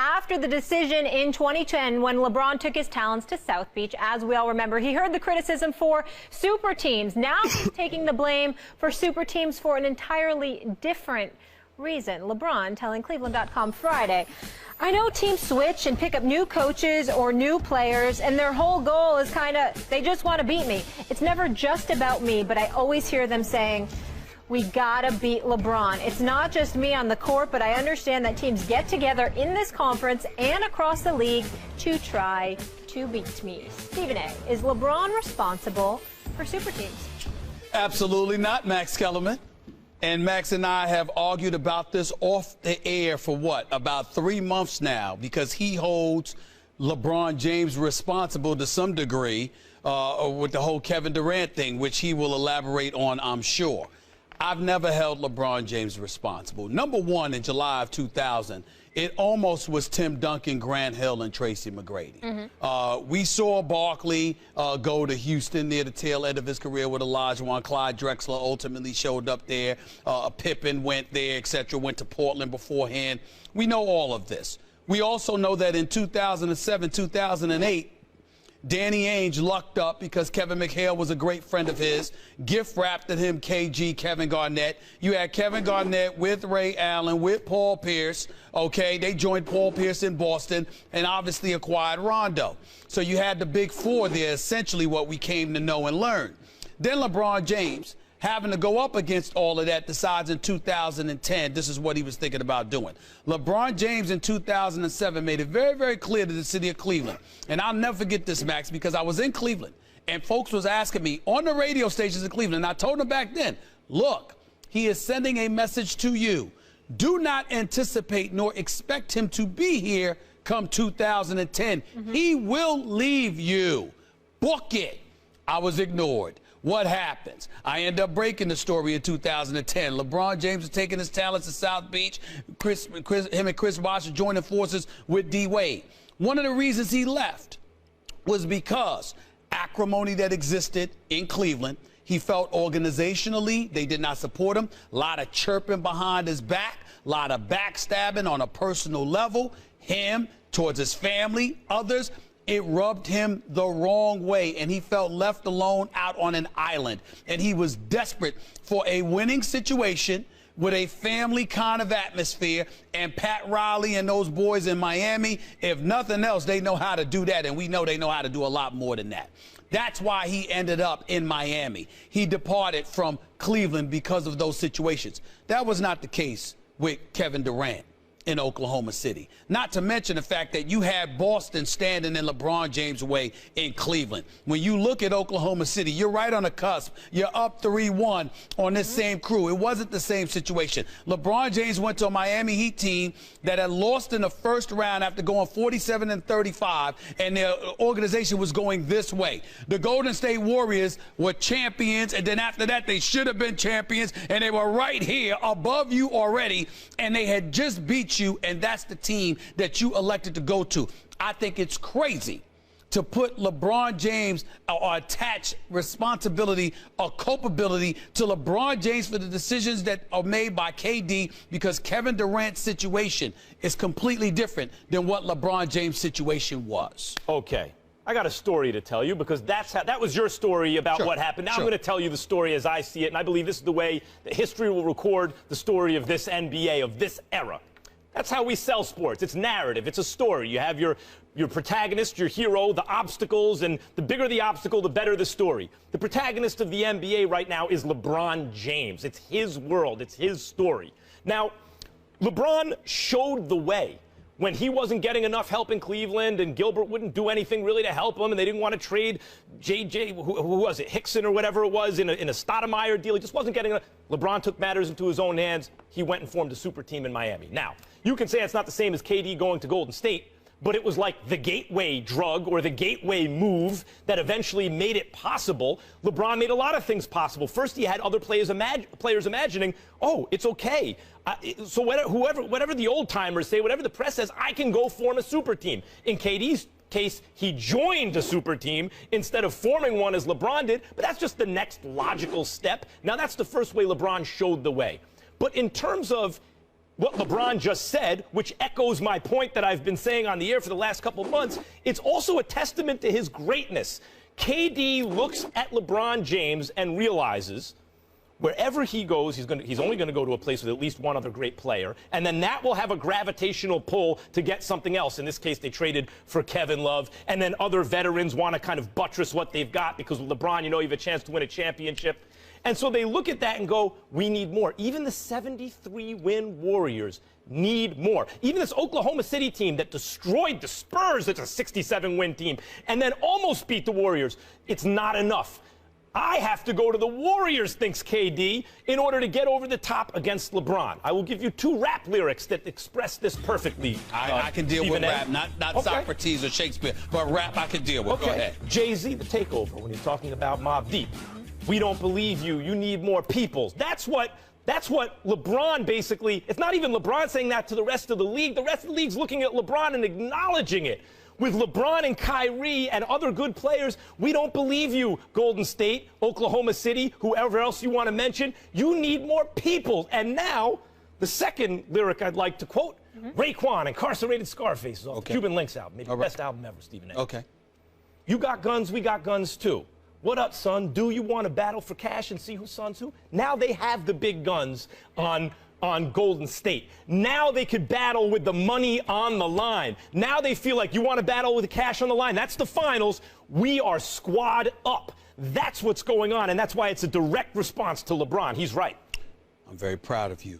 after the decision in 2010 when LeBron took his talents to South Beach. As we all remember, he heard the criticism for super teams. Now he's taking the blame for super teams for an entirely different reason. LeBron telling Cleveland.com Friday, "I know teams switch and pick up new coaches or new players, and their whole goal is they just want to beat me. It's never just about me, but I always hear them saying, we gotta beat LeBron. It's not just me on the court, but I understand that teams get together in this conference and across the league to try to beat me." Stephen A., is LeBron responsible for super teams? Absolutely not, Max Kellerman. And Max and I have argued about this off the air for about 3 months now, because he holds LeBron James responsible to some degree with the whole Kevin Durant thing, which he will elaborate on, I'm sure. I've never held LeBron James responsible. Number one, in July of 2000, it almost was Tim Duncan, Grant Hill, and Tracy McGrady. We saw Barkley go to Houston near the tail end of his career with Olajuwon. Clyde Drexler ultimately showed up there. Pippen went there, etc., went to Portland beforehand. We know all of this. We also know that in 2007, 2008, Danny Ainge lucked up because Kevin McHale was a great friend of his, gift-wrapped at him KG, Kevin Garnett. You had Kevin Garnett with Ray Allen, with Paul Pierce, okay? They joined Paul Pierce in Boston and obviously acquired Rondo. So you had the big four there, essentially what we came to know and learn. Then LeBron James, having to go up against all of that, decides in 2010 this is what he was thinking about doing. LeBron James in 2007 made it very, very clear to the city of Cleveland. And I'll never forget this, Max, because I was in Cleveland and folks was asking me on the radio stations in Cleveland, and I told them back then, look, he is sending a message to you. Do not anticipate nor expect him to be here come 2010. He will leave you. Book it. I was ignored. What happens? I end up breaking the story in 2010. LeBron James is taking his talents to South Beach. Him and Chris Bosh are joining forces with D. Wade. One of the reasons he left was because acrimony that existed in Cleveland. He felt organizationally they did not support him. A lot of chirping behind his back, a lot of backstabbing on a personal level. Him, towards his family, others. It rubbed him the wrong way, and he felt left alone out on an island. And he was desperate for a winning situation with a family kind of atmosphere. And Pat Riley and those boys in Miami, if nothing else, they know how to do that. And we know they know how to do a lot more than that. That's why he ended up in Miami. He departed from Cleveland because of those situations. That was not the case with Kevin Durant in Oklahoma City. Not to mention the fact that you had Boston standing in LeBron James' way in Cleveland. When you look at Oklahoma City, you're right on the cusp. You're up 3-1 on this same crew. It wasn't the same situation. LeBron James went to a Miami Heat team that had lost in the first round after going 47-35, and their organization was going this way. The Golden State Warriors were champions, and then after that, they should have been champions, and they were right here above you already, and they had just beat you, and that's the team that you elected to go to. I think it's crazy to put LeBron James or attach responsibility or culpability to LeBron James for the decisions that are made by KD, because Kevin Durant's situation is completely different than what LeBron James' situation was. Okay. I got a story to tell you, because that was your story about what happened. Now I'm going to tell you the story as I see it, and I believe this is the way that history will record the story of this NBA, of this era. That's how we sell sports. It's narrative. It's a story. You have your protagonist, your hero, the obstacles, and the bigger the obstacle, the better the story. The protagonist of the NBA right now is LeBron James. It's his world. It's his story. Now, LeBron showed the way when he wasn't getting enough help in Cleveland, and Gilbert wouldn't do anything really to help him, and they didn't want to trade who was it, Hickson or whatever it was, in a Stoudemire deal. He just wasn't getting enough. LeBron took matters into his own hands. He went and formed a super team in Miami. Now, you can say it's not the same as KD going to Golden State, but it was like the gateway drug or the gateway move that eventually made it possible. LeBron made a lot of things possible. First, he had other players imagining, oh, it's okay. So whatever the old-timers say, whatever the press says, I can go form a super team. In KD's case, he joined a super team instead of forming one as LeBron did, but that's just the next logical step. Now, that's the first way LeBron showed the way. But in terms of what LeBron just said, which echoes my point that I've been saying on the air for the last couple of months, it's also a testament to his greatness. KD looks at LeBron James and realizes wherever he goes, he's only going to go to a place with at least one other great player, and then that will have a gravitational pull to get something else. In this case, they traded for Kevin Love, and then other veterans want to kind of buttress what they've got because with LeBron, you know, you have a chance to win a championship. And so they look at that and go, we need more. Even the 73-win Warriors need more. Even this Oklahoma City team that destroyed the Spurs, it's a 67-win team, and then almost beat the Warriors, it's not enough. I have to go to the Warriors, thinks KD, in order to get over the top against LeBron. I will give you 2 rap lyrics that express this perfectly. I can deal with rap, not okay. Socrates or Shakespeare, but rap I can deal with. Okay. Go ahead. Jay-Z, The Takeover, when he's talking about Mobb Deep. We don't believe you. You need more peoples. That's what LeBron basically, it's not even LeBron saying that to the rest of the league. The rest of the league's looking at LeBron and acknowledging it. With LeBron and Kyrie and other good players, we don't believe you, Golden State, Oklahoma City, whoever else you want to mention. You need more people. And now, the second lyric I'd like to quote, Raekwon, Incarcerated Scarface, off the Cuban Links album. Maybe the best album ever, Stephen A. Okay. You got guns, we got guns too. What up, son? Do you want to battle for cash and see who sons who? Now they have the big guns on Golden State. Now they could battle with the money on the line. Now they feel like you want to battle with the cash on the line. That's the finals. We are squad up. That's what's going on, and that's why it's a direct response to LeBron. He's right. I'm very proud of you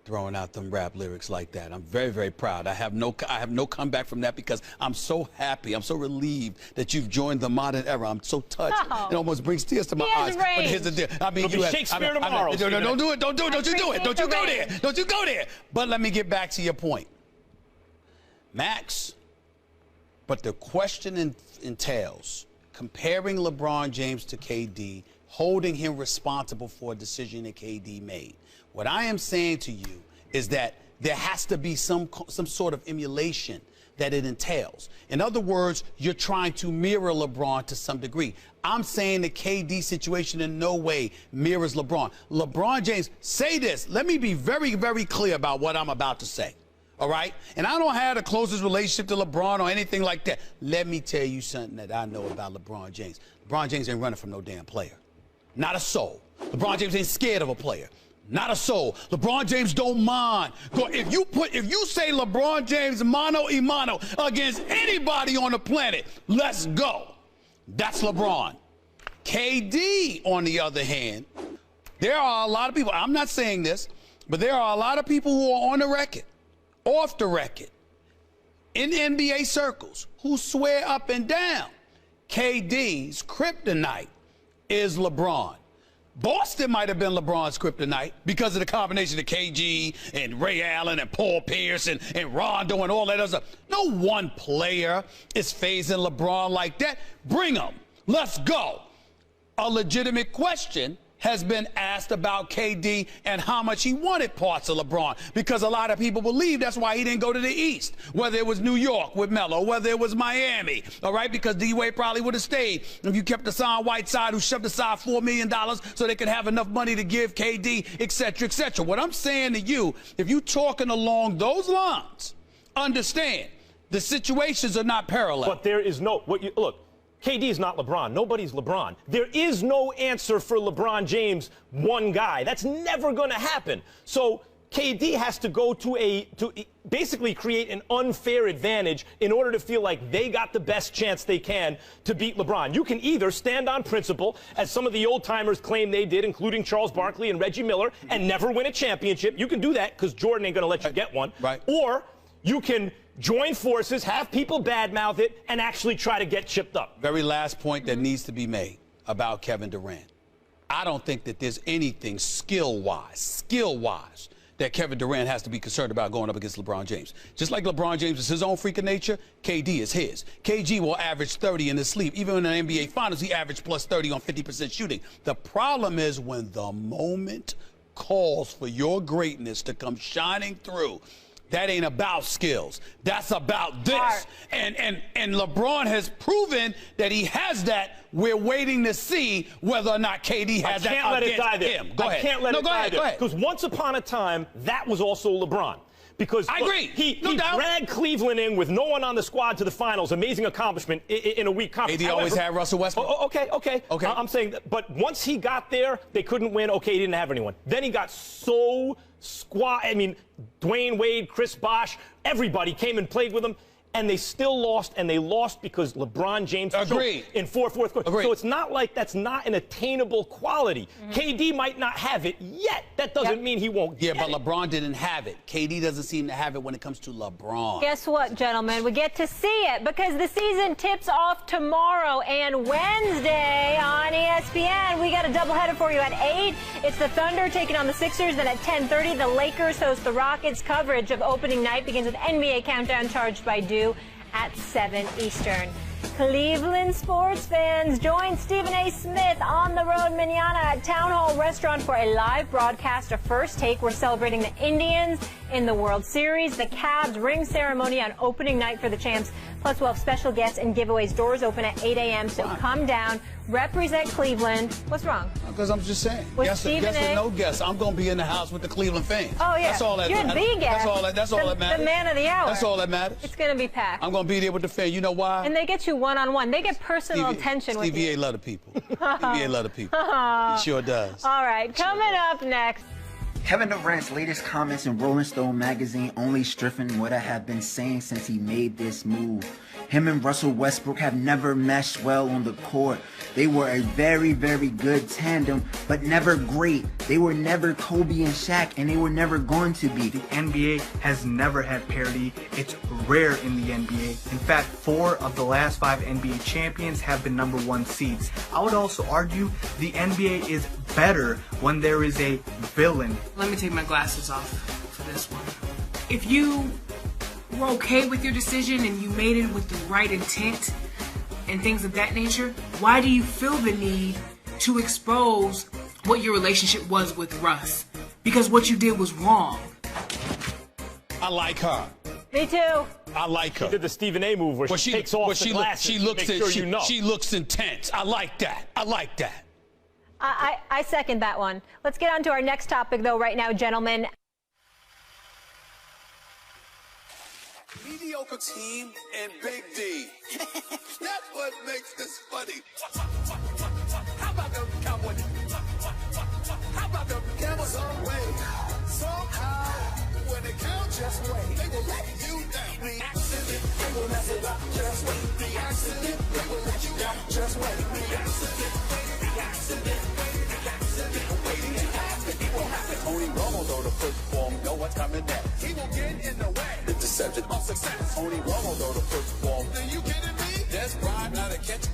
throwing out them rap lyrics like that. I'm very, very proud. I have no comeback from that because I'm so happy. I'm so relieved that you've joined the modern era. I'm so touched. Oh. It almost brings tears to my eyes. But here's the deal. I mean, It'll be Shakespeare tomorrow. Don't do it. Don't you do it. Don't you go there. Don't you go there. But let me get back to your point. Max, but the question entails comparing LeBron James to KD, holding him responsible for a decision that KD made. What I am saying to you is that there has to be some sort of emulation that it entails. In other words, you're trying to mirror LeBron to some degree. I'm saying the KD situation in no way mirrors LeBron. LeBron James, say this. Let me be very, very clear about what I'm about to say. All right? And I don't have the closest relationship to LeBron or anything like that. Let me tell you something that I know about LeBron James. LeBron James ain't running from no damn player. Not a soul. LeBron James ain't scared of a player. Not a soul. LeBron James don't mind. If you say LeBron James mano a mano against anybody on the planet, let's go. That's LeBron. KD, on the other hand, there are a lot of people, I'm not saying this, but there are a lot of people who are on the record, off the record, in NBA circles, who swear up and down KD's kryptonite is LeBron. Boston might have been LeBron's kryptonite because of the combination of KG and Ray Allen and Paul Pierce and Rondo and all that other stuff. No one player is phasing LeBron like that. Bring him. Let's go. A legitimate question has been asked about KD and how much he wanted parts of LeBron, because a lot of people believe that's why he didn't go to the East, whether it was New York with Melo, whether it was Miami, all right, because D-Wade probably would have stayed if you kept Hassan Whiteside, who shoved aside $4 million so they could have enough money to give KD, et cetera, et cetera. What I'm saying to you, if you're talking along those lines, understand the situations are not parallel. But there is no, look, KD is not LeBron. Nobody's LeBron. There is no answer for LeBron James, one guy. That's never going to happen. So KD has to go to basically create an unfair advantage in order to feel like they got the best chance they can to beat LeBron. You can either stand on principle, as some of the old-timers claim they did, including Charles Barkley and Reggie Miller, and never win a championship. You can do that because Jordan ain't going to let you get one. Right. Or you can join forces, have people badmouth it, and actually try to get chipped up. Very last point that needs to be made about Kevin Durant. I don't think that there's anything skill-wise, that Kevin Durant has to be concerned about going up against LeBron James. Just like LeBron James is his own freak of nature, KD is his. KG will average 30 in his sleep. Even in the NBA Finals, he averaged plus 30 on 50% shooting. The problem is when the moment calls for your greatness to come shining through, that ain't about skills. That's about this. And LeBron has proven that he has that. We're waiting to see whether or not KD has that against him. Go ahead. I can't let it die there. Because once upon a time, that was also LeBron. because I agree. He No doubt. dragged Cleveland in with no one on the squad to the finals. Amazing accomplishment in a weak conference. AD always had Russell Westbrook. Okay. I'm saying that, but once he got there, they couldn't win. Okay, he didn't have anyone. Then he got so Dwayne Wade, Chris Bosh, everybody came and played with him. And they still lost, and they lost because LeBron James choked in fourth quarter. So it's not like that's not an attainable quality. KD might not have it yet. That doesn't mean he won't get it. Yeah, but LeBron didn't have it. KD doesn't seem to have it when it comes to LeBron. Guess what, gentlemen? We get to see it because the season tips off tomorrow and Wednesday on ESPN. We got a doubleheader for you at 8. It's the Thunder taking on the Sixers. Then at 10:30, the Lakers host the Rockets. Coverage of opening night begins with NBA Countdown charged by Dew at 7 Eastern. Cleveland sports fans, join Stephen A. Smith on the road manana at Town Hall Restaurant for a live broadcast of First Take. We're celebrating the Indians in the World Series, the Cavs ring ceremony on opening night for the champs, plus we'll have special guests and giveaways. Doors open at 8 a.m., so come down, represent Cleveland. What's wrong? Because I'm just saying. Guess A. or no guess, I'm going to be in the house with the Cleveland fans. Oh, yeah. That's all that You're matters. the guest. That's all that matters. The man of the hour. That's all that matters. It's going to be packed. I'm going to be there with the fans. You know why? And they get you one-on-one. They get personal attention with you. Stevie A love the people. Stevie A love the people. He sure does. All right, coming up next. Kevin Durant's latest comments in Rolling Stone magazine only strengthen what I have been saying since he made this move. Him and Russell Westbrook have never meshed well on the court. They were a very, very good tandem, but never great. They were never Kobe and Shaq, and they were never going to be. The NBA has never had parity. It's rare in the NBA. In fact, 4 of the last 5 NBA champions have been #1 seeds. I would also argue the NBA is better when there is a villain. Let me take my glasses off for this one. If you were okay with your decision and you made it with the right intent and things of that nature, why do you feel the need to expose what your relationship was with Russ? Because what you did was wrong. I like her. Me too. I like her. She did the Stephen A. move where she takes off the glasses she looks intense. I like that. I like that. I second that one. Let's get on to our next topic, though, right now, gentlemen. Mediocre team and Big D. That's what makes this funny. How about them Cowboys? How about them Camels on way? Somehow, when they count, just wait. They will let you down. The accident, they will mess it up. Just wait. The accident, they will let you down. Just wait. The accident, the accident, the accident. Waiting to happen. It will happen. Tony Romo, though, the football, know what's coming next. He will get in the way. The deception of success. Tony Romo, though, the football. Are you kidding me? That's pride, not a catch.